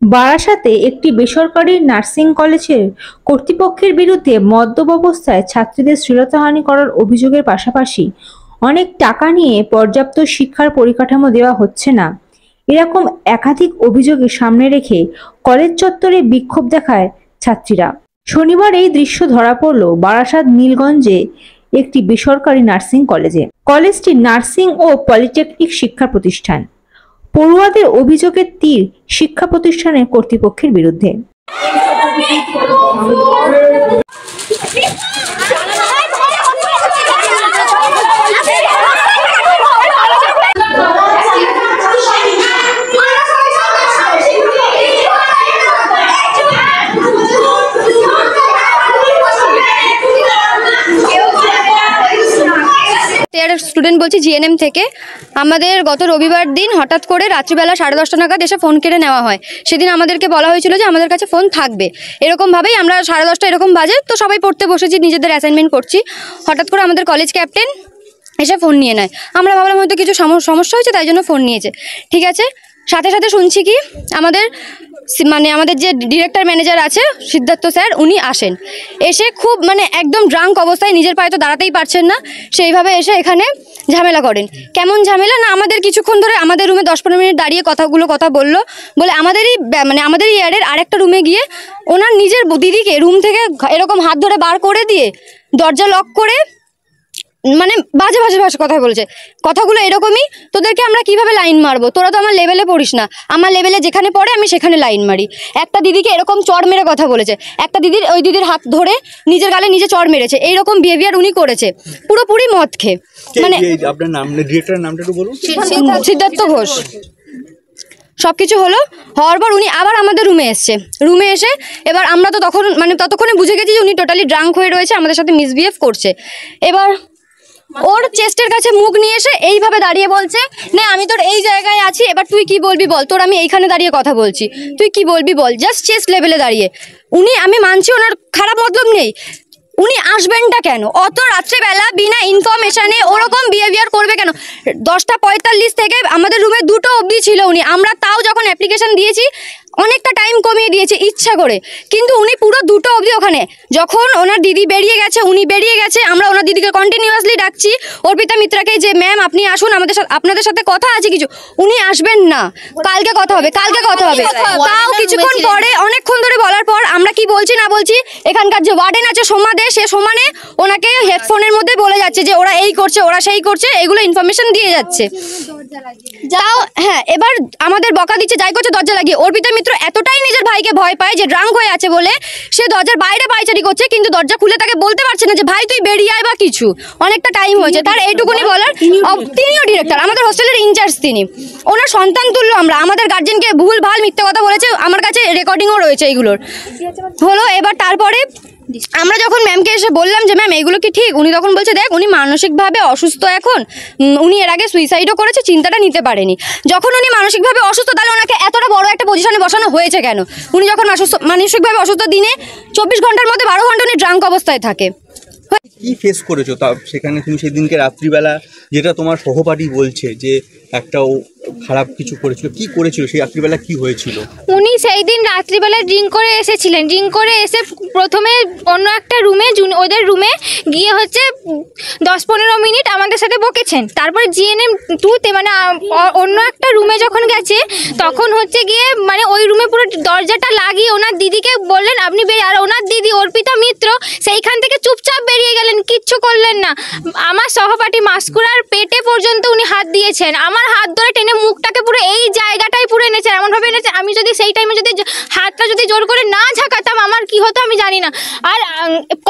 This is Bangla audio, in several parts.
বারাসাতে একটি বেসরকারি নার্সিং কলেজের কর্তৃপক্ষের বিরুদ্ধে মদ্যপ অবস্থায় ছাত্রীদের শ্লীলতাহানি করার অভিযোগের পাশাপাশি অনেক টাকা নিয়ে পর্যাপ্ত শিক্ষার পরিকাঠামো দেওয়া হচ্ছে না, এরকম একাধিক অভিযোগকে সামনে রেখে কলেজ চত্বরে বিক্ষোভ দেখায় ছাত্রীরা। শনিবার এই দৃশ্য ধরা পড়ল বারাসাত নীলগঞ্জে একটি বেসরকারি নার্সিং কলেজে। কলেজটি নার্সিং ও পলিটেকনিক শিক্ষা প্রতিষ্ঠান। পড়ুয়াদের অভিযোগের তীর শিক্ষা প্রতিষ্ঠানের কর্তৃপক্ষের বিরুদ্ধে। স্টুডেন্ট বলছি জিএনএম থেকে। আমাদের গত রবিবার দিন হঠাৎ করে রাত্রিবেলা 10:30 নাগাদ এসে ফোন কেড়ে নেওয়া হয়। সেদিন আমাদেরকে বলা হয়েছিল যে আমাদের কাছে ফোন থাকবে, এরকমভাবেই আমরা 10:30 এরকম বাজে তো সবাই পড়তে বসেছি, নিজেদের অ্যাসাইনমেন্ট করছি। হঠাৎ করে আমাদের কলেজ ক্যাপ্টেন এসে ফোন নিয়ে নেয়। আমরা ভাবলাম হয়তো কিছু সমস্যা হয়েছে তাই জন্য ফোন নিয়েছে, ঠিক আছে। সাথে সাথে শুনছি কি আমাদের যে ডিরেক্টর ম্যানেজার আছে সিদ্ধার্থ স্যার, উনি আসেন। এসে খুব একদম ড্রাঙ্ক অবস্থায়, নিজের পায়ে তো দাঁড়াতেই পারছেন না, সেইভাবে এসে এখানে ঝামেলা করেন। কেমন ঝামেলা না, আমাদের কিছুক্ষণ ধরে আমাদের রুমে 10-15 মিনিট দাঁড়িয়ে কথা বললো, বলে আমাদেরই ইয়ারের আরেকটা রুমে গিয়ে ওনার নিজের দিদিকে রুম থেকে এরকম হাত ধরে বার করে দিয়ে দরজা লক করে বাজে ভাষা কথা বলেছে। কথাগুলো এরকমই, তোদেরকে আমরা কিভাবে লাইন মারবো, তোরা তো আমার লেভেলে পড়িস না, আমার লেভেলে যেখানে পড়ে আমি সেখানে লাইন মারি। একটা দিদিকে এরকম চড় মেরে কথা বলেছে, একটা ওই দিদির হাত ধরে নিজের গালে নিজে চড় মেরেছে। এইরকম বিহেভিয়ার উনি করেছে পুরোপুরি মদ খেয়ে। আপনার নাম, ডিরেক্টরের নামটা একটু বলুন। সিদ্ধার্থ ঘোষ। সবকিছু হওয়ার পর উনি আবার আমাদের রুমে এসে এবার আমরা তো ততক্ষণে বুঝে গেছি যে উনি টোটালি ড্রাঙ্ক হয়ে রয়েছে, আমাদের সাথে মিসবিহেভ করছে। এবার ওর চেস্টের কাছে মুখ নিয়ে এসে এইভাবে দাঁড়িয়ে বলছে, না আমি তোর এই জায়গায় আছি, এবার তুই কি বলবি বল, তোর আমি এইখানে দাঁড়িয়ে কথা বলছি, তুই কি বলবি বল। জাস্ট চেস্ট লেভেলে দাঁড়িয়ে আমি মানছি ওনার খারাপ মতলব নেই, উনি আসবেনটা কেন অত রাত্রেবেলা বিনা ইনফরমেশনে, ওরকম বিহেভিয়ার করবে কেন? 10:45 থেকে আমাদের রুমে 2টো অবধি ছিল উনি। আমরা তাও যখন অ্যাপ্লিকেশন দিয়েছি অনেকটা টাইম কমিয়ে দিয়েছি ইচ্ছা করে, কিন্তু উনি পুরো 2টো অবধি ওখানে। যখন ওনার দিদি উনি বেরিয়ে গেছে, আমরা ওনার দিদিকে কন্টিনিউয়াসলি ডাকছি, অর্পিতা মিত্রাকে, যে ম্যাম আপনি আসুন, আপনাদের সাথে কথা আছে কিছু। উনি আসবেন না, কালকে কথা হবে। তাও কিছুক্ষণ পরে, অনেকক্ষণ ধরে বলার পর আমরা কি বলছি না বলছি, এখানকার যে ওয়ার্ডেন আছে সোমা দে, সে সমানে ওনাকে হেডফোনের মধ্যে বলে যাচ্ছে যে ওরা এই করছে, ওরা সেই করছে, এগুলো ইনফরমেশন দিয়ে যাচ্ছে। যাও হ্যাঁ, এবার আমাদের বকা দিচ্ছে, যাই করছে দরজা লাগিয়ে। অর্পিতা মিত্র এতটাই নিজের ভাইকে ভয় পায় যে ড্রাঙ্ক হয়ে আছে বলে সে দরজার বাইরে পায়চারি করছে, কিন্তু দরজা খুলে তাকে বলতে পারছে না যে ভাই তুই বেরিয়ে আয় বা কিছু। অনেকটা টাইম হয়েছে, তার এইটুকুনি বলার। তিনিও ডিরেক্টর, আমাদের হোস্টেলের ইনচার্জ, তিনি ওনার সন্তান তুললো। আমাদের গার্জেনকে ভুল ভাল মিথ্যে কথা বলেছে, আমার কাছে রেকর্ডিংও রয়েছে এইগুলোর। এবার তারপরে আমরা যখন ম্যামকে এসে বললাম যে ম্যাম এগুলো কি ঠিক, উনি তখন বলছে দেখ উনি মানসিকভাবে অসুস্থ, এখন উনি এর আগে সুইসাইডও করেছে, চিন্তাটা নিতে পারেনি। যখন উনি মানসিকভাবে অসুস্থ, তাহলে ওনাকে এতটা বড় একটা পজিশনে বসানো হয়েছে কেন? উনি যখন মানসিকভাবে অসুস্থ, দিনে 24 ঘন্টার মধ্যে 12 ঘন্টা উনি ড্রাঙ্ক অবস্থায় থাকে। কি ফেস করেছো তা সেখানে তুমি সেদিনকে রাত্রিবেলা, যেটা তোমার সহপাঠী বলছে যে একটা খারাপ কিছু করেছিল, কি করেছিল সেই রাত্রিবেলা, কি হয়েছিল? উনি সেই দিন রাত্রিবেলা ড্রিঙ্ক করে এসেছিলেন, ড্রিঙ্ক করে এসে প্রথমে অন্য একটা রুমে, ওদের রুমে গিয়ে 10-15 মিনিট আমাদের সাথে বকেছেন। তারপরে জিএনএম 2-তে অন্য একটা রুমে যখন গেছে, তখন গিয়ে ওই রুমে পুরো দরজাটা লাগিয়ে ওনার দিদিকে বললেন আপনি বেরিয়ে। আর ওনার দিদি অর্পিতা মিত্র সেইখান থেকে চুপচাপ বেরিয়ে গেলেন, কিচ্ছু করলেন না। আমার সহপাঠী মাস্কুরার পেটে পর্যন্ত উনি হাত দিয়েছেন, আমার হাত ধরে টেনে মুখটাকে পুরো এই জায়গাটাই পুরো এনেছেন, এমনভাবে এনেছে আমি যদি সেই টাইমে হাতটা জোর করে না ঝাঁকাতাম আমার কি হতো আমি জানি না। আর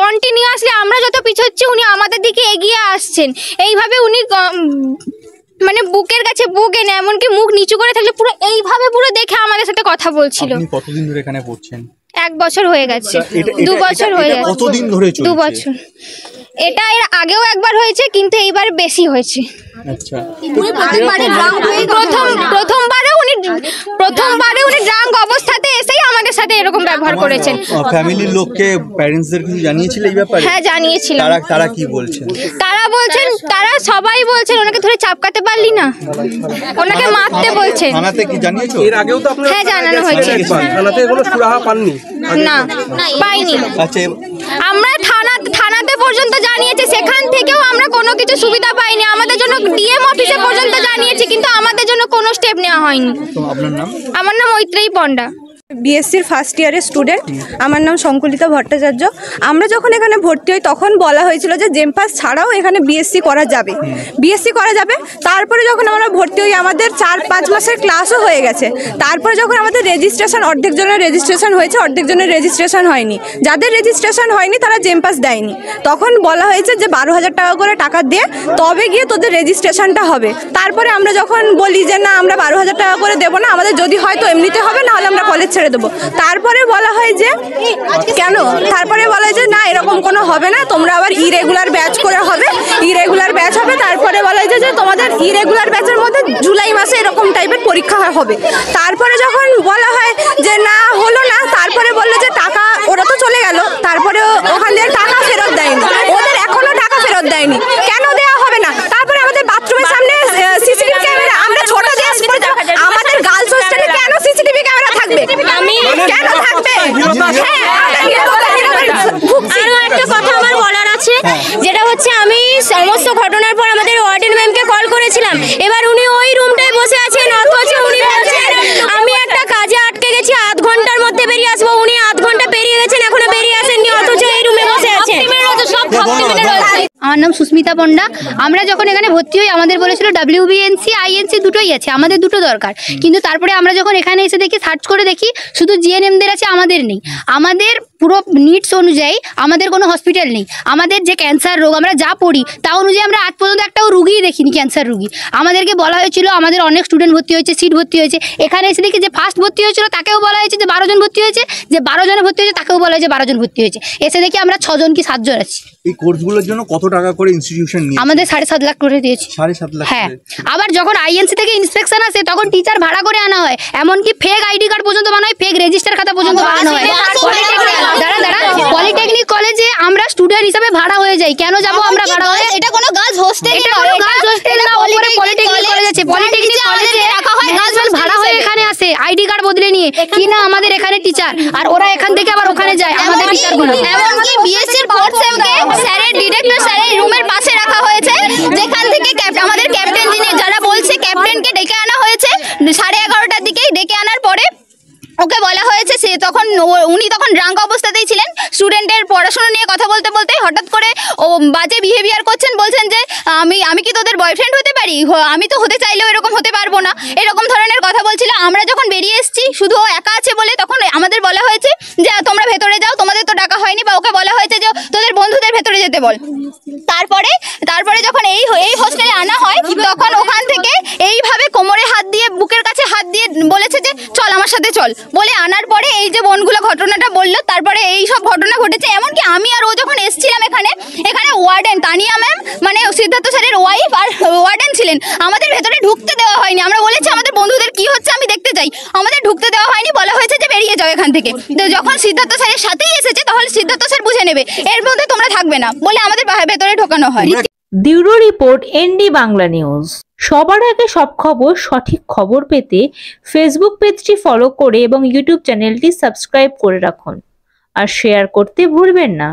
কন্টিনিউয়াসলি আমরা যত পিছোচ্ছি উনি আমাদের দিকে এগিয়ে আসছেন, এইভাবে উনি বুকের কাছে বুক এনে, এমনকি মুখ নিচু করে থাকলে পুরো এইভাবে পুরো দেখে আমাদের সাথে কথা বলছিল। আপনি কতদিন ধরে এখানে পড়ছেন? 1 বছর হয়ে গেছে, 2 বছর হয়ে গেছে। কতদিন ধরে চলছে? 2 বছর। এটা এর আগেও একবার হয়েছে, কিন্তু এইবার বেশি হয়েছে। আচ্ছা, প্রথমবারে উনি ড্রাঙ্ক অবস্থাতে এসেই আমাদের সাথে এরকম ব্যবহার করেছেন। ফ্যামিলির লোককে, প্যারেন্টসদের কিছু জানিয়েছিল এই ব্যাপারে? হ্যাঁ, জানিয়েছিলাম। তারা কি বলছেন? তারা সবাই বলছেন ওনাকে ধরে চাপকাতে পারলি না, ওনাকে মারতে বলছেন। থানাতে কি জানিয়েছো? এর আগেও তো আপনারা হ্যাঁ, জানানো হয়েছে। থানাতে কোনো সুরাহা পাননি? না, পাইনি। আচ্ছা, আমরা থানাতে পর্যন্ত জানিয়েছি, সেখান থেকেও আমরা কোনো কিছু সুবিধা পাইনি। আমাদের জন্য ডিএম অফিসে পর্যন্ত জানিয়েছি, কিন্তু আমাদের জন্য কোনো স্টেপ নেওয়া হয়নি। তো আপনার নাম? আমার নাম মৈত্রেয়ী পণ্ডা। বিএসসির ফার্স্ট ইয়ারের স্টুডেন্ট। আমার নাম শঙ্কুলিতা ভট্টাচার্য। আমরা যখন এখানে ভর্তি হই তখন বলা হয়েছিল যে জেমপাস ছাড়াও এখানে বিএসসি করা যাবে, তারপরে যখন আমরা ভর্তি হই আমাদের 4-5 মাসের ক্লাসও হয়ে গেছে। তারপরে যখন আমাদের রেজিস্ট্রেশন, অর্ধেক জনের রেজিস্ট্রেশন হয়েছে, অর্ধেক জনের রেজিস্ট্রেশন হয়নি। যাদের রেজিস্ট্রেশন হয়নি তারা জেমপাস দেয়নি। তখন বলা হয়েছে যে 12,000 টাকা করে টাকা দিয়ে তবে গিয়ে তোদের রেজিস্ট্রেশনটা হবে। তারপরে আমরা যখন বলি যে না, আমরা 12,000 টাকা করে দেবো না, আমাদের যদি হয় তো এমনিতে হবে, নাহলে আমরা কলেজ ছেড়ে দেবো। তারপরে বলা হয় যে কেন, তারপরে বলা হয় যে না, এরকম কোনো হবে না, তোমরা আবার ইরেগুলার ব্যাচ করে হবে, ইরেগুলার ব্যাচ হবে। তারপরে বলা হয় যে তোমাদের ইরেগুলার ব্যাচের মধ্যে জুলাই মাসে এরকম টাইপের পরীক্ষা হবে। তারপরে যখন বলা হয় যে না, হলো না, তারপরে বললো যে টাকা, ওরা তো চলে গেল, তারপরে ওখান থেকে টাকা ফেরত দেয়নি, ওদের এখনো টাকা ফেরত দেয়নি। কেন দেওয়া হবে না? তারপরে আমাদের বাথরুমের সামনে সিসিটিভি ক্যামেরা, আমরা ছোট দেশ, আমাদের গার্লস হোস্টেলে কেন সিসিটিভি ক্যামেরা থাকবে? কেন থাকবে? আরো একটা কথা আমার বলার আছে, যেটা হচ্ছে আমি সমস্ত ঘটনার পর আমাদের ওয়ার্ডেন ম্যামকে কল করেছিলাম। এবার উনি ওই রুমটায় বসে আছেন, অথচ উনি বলছেন আমি একটা কাজে আটকে গেছি, 8 ঘন্টার মধ্যে বেরিয়ে আসবো। উনি 8 ঘন্টা পেরিয়ে গেছেন, এখনো বেরিয়ে আসেননি, অথচ এই রুমে বসে আছেন। আমার নাম সুস্মিতা পণ্ডা। আমরা যখন এখানে ভর্তি হই আমাদের বলেছিল WBNC INC দুটোই আছে, আমাদের দুটো দরকার। কিন্তু তারপরে আমরা যখন এখানে এসে দেখি, সার্চ করে দেখি শুধু GNMদের আছে, আমাদের নেই। আমাদের পুরো নিডস অনুযায়ী আমাদের কোনো হসপিটাল নেই। আমাদের যে ক্যান্সার রোগ আমরা যা পড়ি তা অনুযায়ী আমরা আজ পর্যন্ত একটাও রুগীই দেখিনি, ক্যান্সার রুগী। আমাদেরকে বলা হয়েছিল আমাদের অনেক স্টুডেন্ট ভর্তি হয়েছে, সিট ভর্তি হয়েছে। এখানে এসে দেখি যে ফার্স্ট ভর্তি হয়েছিল তাকেও বলা হয়েছে যে 12 জন ভর্তি হয়েছে, যে 12 জনে ভর্তি হয়েছে তাকেও বলা হয়েছে 12 জন ভর্তি হয়েছে। এসে দেখি আমরা 6 জন কি 7 জন আছি। এই কোর্সগুলোর জন্য কত টাকা করে ইনস্টিটিউশন নিয়ে? আমাদের 7.5 লাখ করে দিয়েছে। 7.5 লাখ? হ্যাঁ, আবার যখন INC থেকে ইন্সপেকশন আসে তখন টিচার ভাড়া করে আনা হয়, এমনকি ফেক আইডি কার্ড পর্যন্ত বানানো হয়, ফেক রেজিস্টার খাতা পর্যন্ত বানানো হয়। পলিটেকনিক কলেজে আমরা স্টুডেন্ট হিসেবে ভাড়া হয়ে যাই। কেন যাব আমরা ভাড়া হয়ে? এটা কোনো গার্লস হোস্টেল এটা কোনো গার্লস হোস্টেল না, উপরে পলিটেকনিক কলেজ আছে। পলিটেকনিক কলেজে রাখা হয় গার্লস ভাড়া হয়ে এখানে আসে আইডি কার্ড বদলে নিয়ে, কি না আমাদের এখানে টিচার, আর ওরা এখান থেকে আবার ওখানে যায় আমাদের টিচারগুলো। এমনকি বিএসসির 4th সেমকে স্যারের ডিরেক্টর স্যারের রুমের পাশে রাখা হয়েছে, যেখান থেকে আমাদের ক্যাপ্টেন যিনি যারা বলছে ক্যাপ্টেনকে ডেকে আনা হয়েছে 11:30টার দিকেই। ডেকে আনার পরে ওকে বলা হয়েছে, সে তখন উনি তখন ড্রাঙ্ক অবস্থাতেই ছিলেন, স্টুডেন্টের পড়াশোনা নিয়ে কথা বলতে বলতে হঠাৎ করে ও বাজে বিহেভিয়ার করছেন, বলছেন যে আমি কি তোদের বয়ফ্রেন্ড হতে পারি, আমি তো হতে চাইলেও এরকম হতে পারবো না, এরকম ধরনের কথা বলছিল। আমরা যখন বেরিয়ে এসেছি শুধু ও একা আছে বলে তখন আমাদের বলা হয়েছে যে তোমরা ভেতরে যাও, তোমাদের তো ডাকা হয়নি, বা ওকে বলা হয়েছে যে তোদের বন্ধুদের ভেতরে যেতে বল। তারপরে যখন এই হোস্টেলে আনা হয় তখন ওখান থেকে এইভাবে কোমরে হাত দিয়ে, বুকের কাছে হাত দিয়ে বলেছে যে চল আমার সাথে চল বলে আনার পরে এই যে বোনগুলো ঘটনাটা বললো, তারপরে এই সব ঘটনা ঘটেছে। এমনকি আমি আর ও যখন এসেছিলাম এখানে ওয়ার্ডেন তানিয়া ম্যাম, মানে সিদ্ধার্থ স্যারের ওয়াইফ আর ওয়ার্ডেন ছিলেন, আমাদের ভেতরে ঢুকতে দেওয়া হয়নি। আমরা বলেছি আমাদের বন্ধুদের কি হচ্ছে আমি দেখতে চাই, আমাদের ঢুকতে দেওয়া হয়নি, বলা হয়েছে যে বেরিয়ে যাও এখান থেকে। তো যখন সিদ্ধার্থ স্যারের সাথেই এসেছে তাহলে সিদ্ধার্থ স্যার বুঝে নেবে এর মধ্যে তোমরা থাকবে না বলে আমাদের ভেতরে ঢোকানো হয়। Bureau report ND Bangla news. সবার আগে সব খবর, সঠিক খবর পেতে ফেসবুক পেজটি ফলো করে এবং ইউটিউব চ্যানেলটি সাবস্ক্রাইব করে রাখুন আর শেয়ার করতে ভুলবেন না।